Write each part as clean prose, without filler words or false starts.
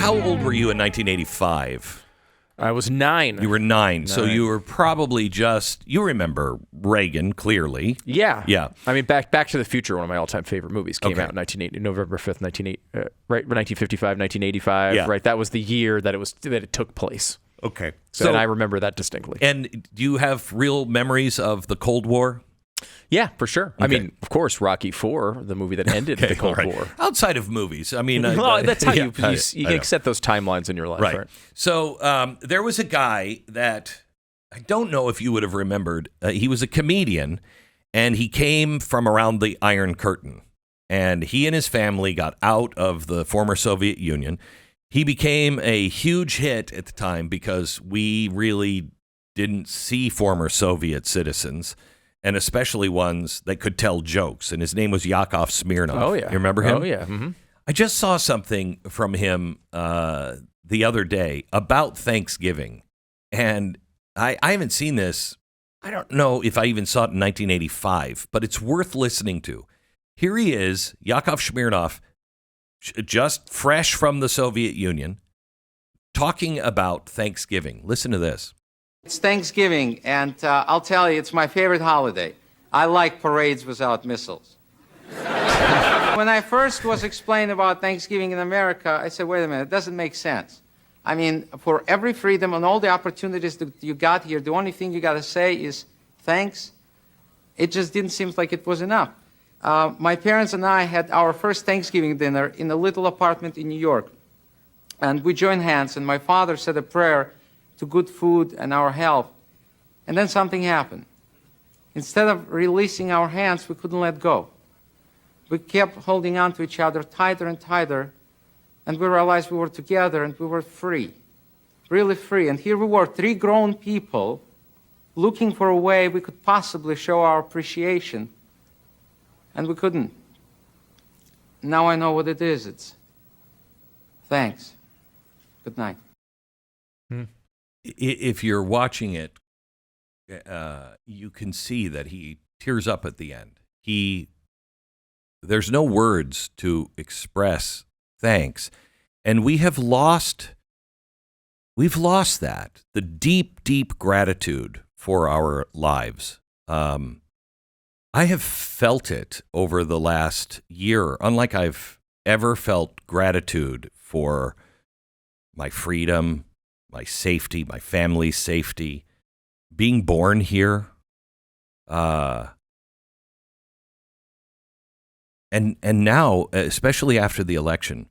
how old were you in 1985? I was 9. You were 9, so you were probably you remember Reagan, clearly. Yeah. Yeah. I mean, Back to the Future, one of my all-time favorite movies, came out in November 5th, 1955, 1985. Yeah. Right, that was the year that it took place. Okay. And I remember that distinctly. And do you have real memories of the Cold War? Yeah, for sure. Okay. I mean, of course, Rocky IV, the movie that ended the Cold War. Outside of movies, I mean, well, that's how you can set those timelines in your life, right? So there was a guy that I don't know if you would have remembered. He was a comedian, and he came from around the Iron Curtain, and he and his family got out of the former Soviet Union. He became a huge hit at the time because we really didn't see former Soviet citizens, and especially ones that could tell jokes. And his name was Yakov Smirnoff. Oh, yeah. You remember him? Oh, yeah. Mm-hmm. I just saw something from him the other day about Thanksgiving. And I haven't seen this. I don't know if I even saw it in 1985, but it's worth listening to. Here he is, Yakov Smirnoff, just fresh from the Soviet Union, talking about Thanksgiving. Listen to this. It's Thanksgiving, and I'll tell you, it's my favorite holiday. I like parades without missiles. When I first was explained about Thanksgiving in America, I said, wait a minute, it doesn't make sense. I mean, for every freedom and all the opportunities that you got here, the only thing you got to say is thanks. It just didn't seem like it was enough. My parents and I had our first Thanksgiving dinner in a little apartment in New York. And we joined hands, and my father said a prayer to good food and our health. And then something happened. Instead of releasing our hands, we couldn't let go. We kept holding on to each other tighter and tighter, and we realized we were together and we were free, really free. And here we were, 3 grown people, looking for a way we could possibly show our appreciation, and we couldn't. Now I know what it is. It's thanks. Good night. If you're watching it, you can see that he tears up at the end. There's no words to express thanks, and we've lost that, the deep gratitude for our lives. I have felt it over the last year, unlike I've ever felt gratitude for my freedom, my safety, my family's safety, being born here, and now, especially after the election,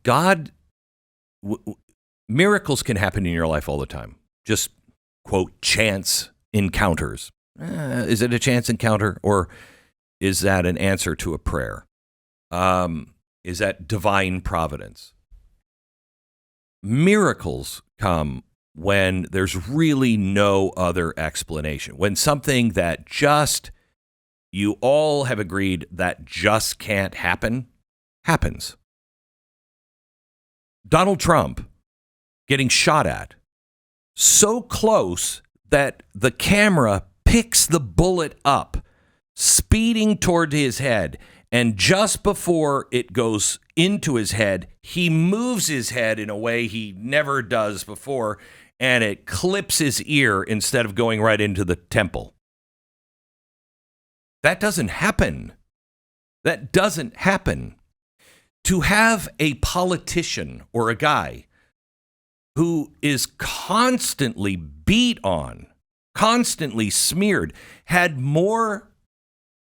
God, miracles can happen in your life all the time. Just, quote, chance encounters. Is it a chance encounter, or is that an answer to a prayer? Is that divine providence? Miracles come when there's really no other explanation. When something that you all have agreed that just can't happen, happens. Donald Trump getting shot at so close that the camera picks the bullet up, speeding toward his head, and just before it goes into his head, he moves his head in a way he never does before, and it clips his ear instead of going right into the temple. That doesn't happen. That doesn't happen. To have a politician or a guy who is constantly beat on, constantly smeared, had more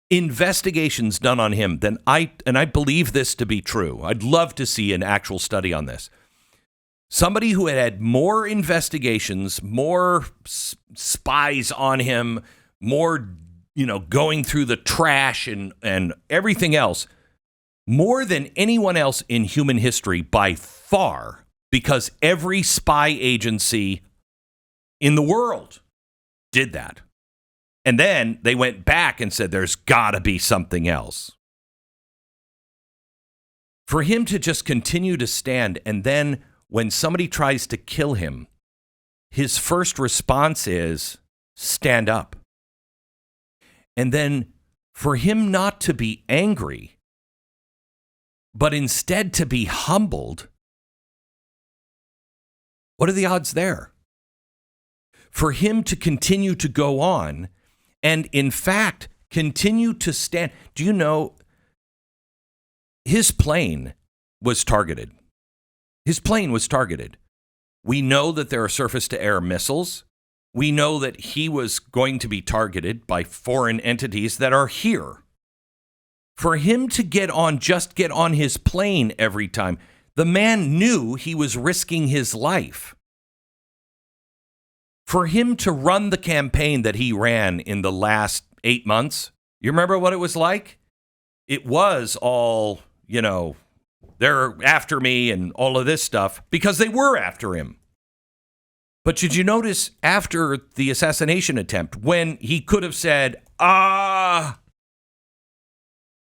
investigations done on him than I believe this to be true. I'd love to see an actual study on this. Somebody who had more investigations, more spies on him, more, going through the trash and everything else, more than anyone else in human history by far, because every spy agency in the world did that. And then they went back and said, there's got to be something else. For him to just continue to stand, and then when somebody tries to kill him, his first response is, stand up. And then for him not to be angry, but instead to be humbled What are the odds there? For him to continue to go on and, in fact, continue to stand. Do you know his plane was targeted? His plane was targeted. We know that there are surface-to-air missiles. We know that he was going to be targeted by foreign entities that are here. For him to get on his plane every time, the man knew he was risking his life. For him to run the campaign that he ran in the last 8 months, you remember what it was like? It was all, they're after me and all of this stuff because they were after him. But did you notice after the assassination attempt when he could have said,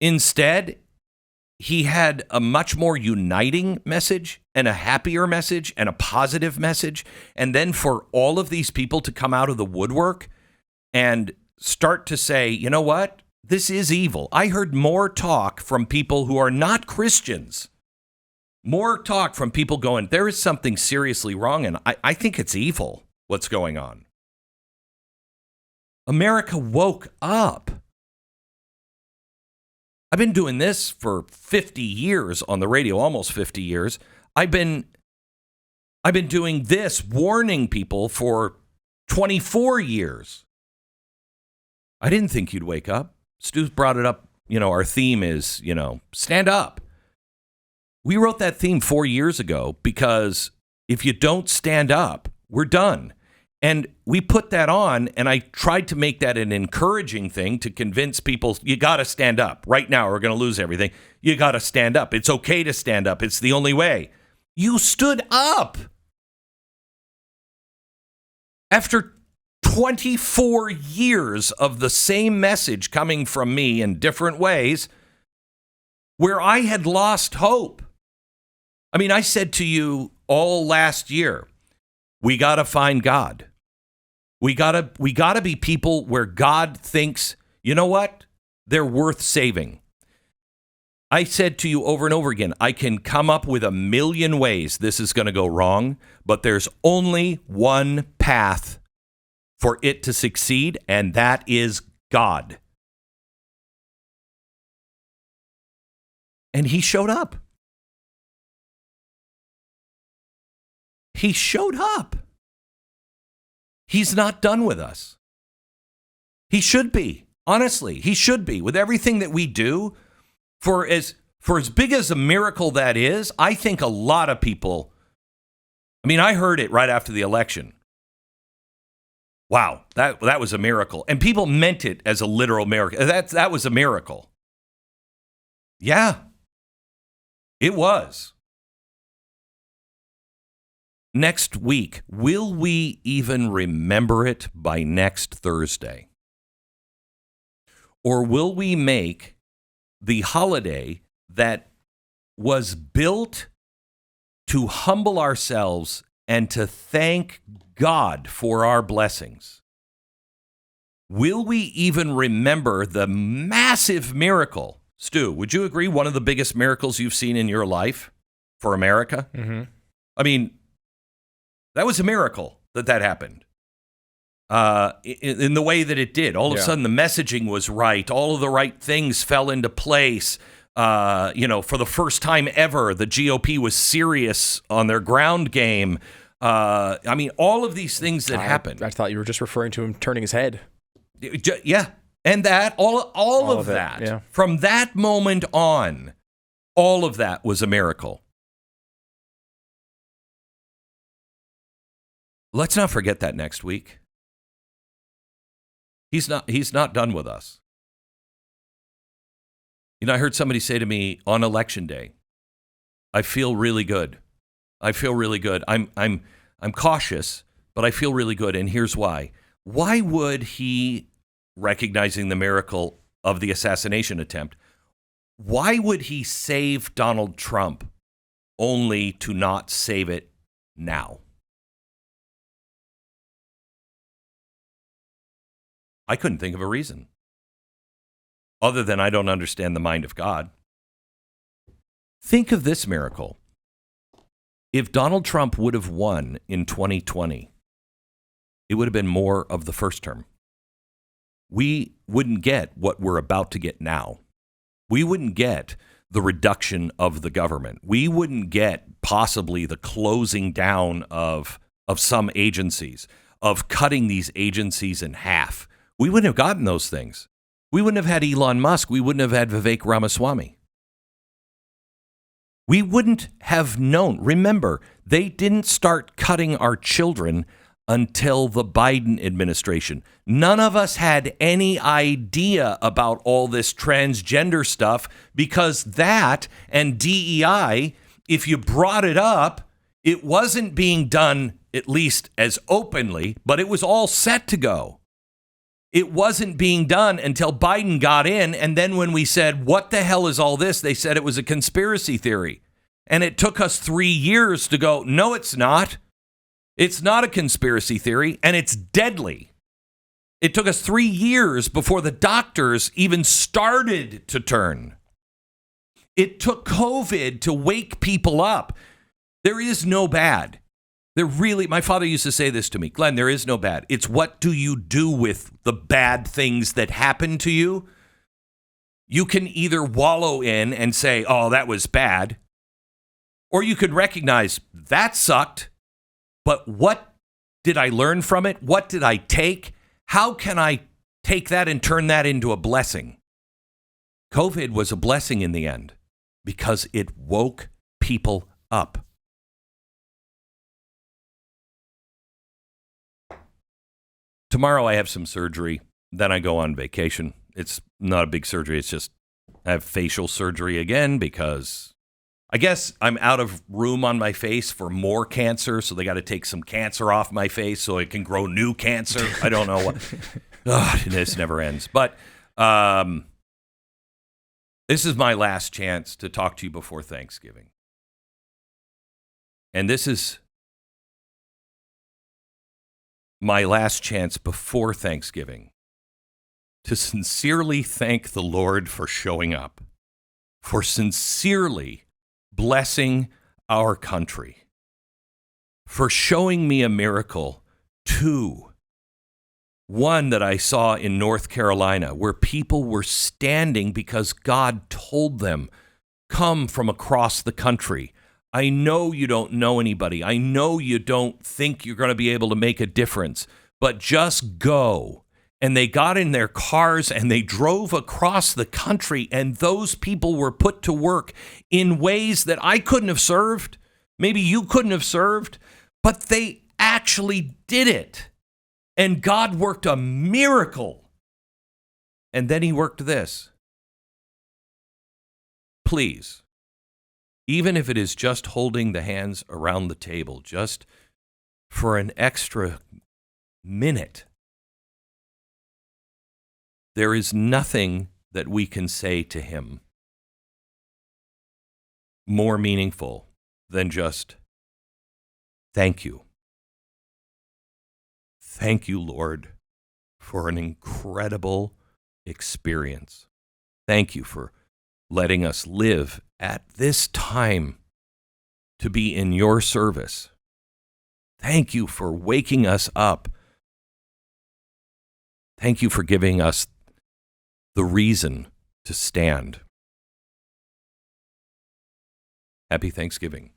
instead, he had a much more uniting message and a happier message and a positive message. And then for all of these people to come out of the woodwork and start to say, you know what? This is evil. I heard more talk from people who are not Christians. More talk from people going, there is something seriously wrong, and I think it's evil what's going on. America woke up. I've been doing this for 50 years on the radio, almost 50 years. I've been doing this, warning people for 24 years. I didn't think you'd wake up. Stu brought it up. Our theme is, stand up. We wrote that theme 4 years ago because if you don't stand up, we're done. And we put that on, and I tried to make that an encouraging thing to convince people, you got to stand up. Right now, we're going to lose everything. You got to stand up. It's okay to stand up. It's the only way. You stood up. After 24 years of the same message coming from me in different ways, where I had lost hope. I mean, I said to you all last year, we got to find God. We got to be people where God thinks, you know what? They're worth saving. I said to you over and over again, I can come up with a million ways this is going to go wrong, but there's only one path for it to succeed, and that is God. And he showed up. He showed up. He's not done with us. He should be. Honestly, he should be. With everything that we do, for as big as a miracle that is, I think a lot of people, I heard it right after the election. Wow, that was a miracle. And people meant it as a literal miracle. That was a miracle. Yeah, it was. Next week, will we even remember it by next Thursday? Or will we make the holiday that was built to humble ourselves and to thank God for our blessings? Will we even remember the massive miracle? Stu, would you agree one of the biggest miracles you've seen in your life for America? Mm-hmm. That was a miracle that happened in the way that it did. All of a sudden, the messaging was right. All of the right things fell into place. For the first time ever, the GOP was serious on their ground game. All of these things that happened. I thought you were just referring to him turning his head. Yeah, and that, all of that. Yeah. From that moment on, all of that was a miracle. Let's not forget that next week. He's not done with us. I heard somebody say to me on election day, I feel really good. I'm cautious, but I feel really good. And here's why. Why would he, recognizing the miracle of the assassination attempt, why would he save Donald Trump only to not save it now? I couldn't think of a reason other than I don't understand the mind of God. Think of this miracle. If Donald Trump would have won in 2020, it would have been more of the first term. We wouldn't get what we're about to get now. We wouldn't get the reduction of the government. We wouldn't get possibly the closing down of some agencies, of cutting these agencies in half. We wouldn't have gotten those things. We wouldn't have had Elon Musk. We wouldn't have had Vivek Ramaswamy. We wouldn't have known. Remember, they didn't start cutting our children until the Biden administration. None of us had any idea about all this transgender stuff because that and DEI, if you brought it up, it wasn't being done at least as openly, but it was all set to go. It wasn't being done until Biden got in, and then when we said, what the hell is all this? They said it was a conspiracy theory. And it took us 3 years to go, no, it's not. It's not a conspiracy theory, and it's deadly. It took us 3 years before the doctors even started to turn. It took COVID to wake people up. There is no bad. My father used to say this to me, Glenn, there is no bad. It's what do you do with the bad things that happen to you? You can either wallow in and say, oh, that was bad, or you could recognize that sucked. But what did I learn from it? What did I take? How can I take that and turn that into a blessing? COVID was a blessing in the end because it woke people up. Tomorrow I have some surgery. Then I go on vacation. It's not a big surgery. It's just I have facial surgery again because I guess I'm out of room on my face for more cancer, so they got to take some cancer off my face so it can grow new cancer. I don't know what. This never ends. But this is my last chance to talk to you before Thanksgiving. And this is my last chance before Thanksgiving to sincerely thank the Lord for showing up, for sincerely blessing our country, for showing me a miracle. 2, one that I saw in North Carolina where people were standing because God told them, come from across the country. I know you don't know anybody. I know you don't think you're going to be able to make a difference, but just go. And they got in their cars and they drove across the country, and those people were put to work in ways that I couldn't have served. Maybe you couldn't have served, but they actually did it. And God worked a miracle. And then he worked this. Please, even if it is just holding the hands around the table, just for an extra minute, there is nothing that we can say to him more meaningful than just, thank you. Thank you, Lord, for an incredible experience. Thank you for letting us live at this time to be in your service. Thank you for waking us up. Thank you for giving us the reason to stand. Happy Thanksgiving.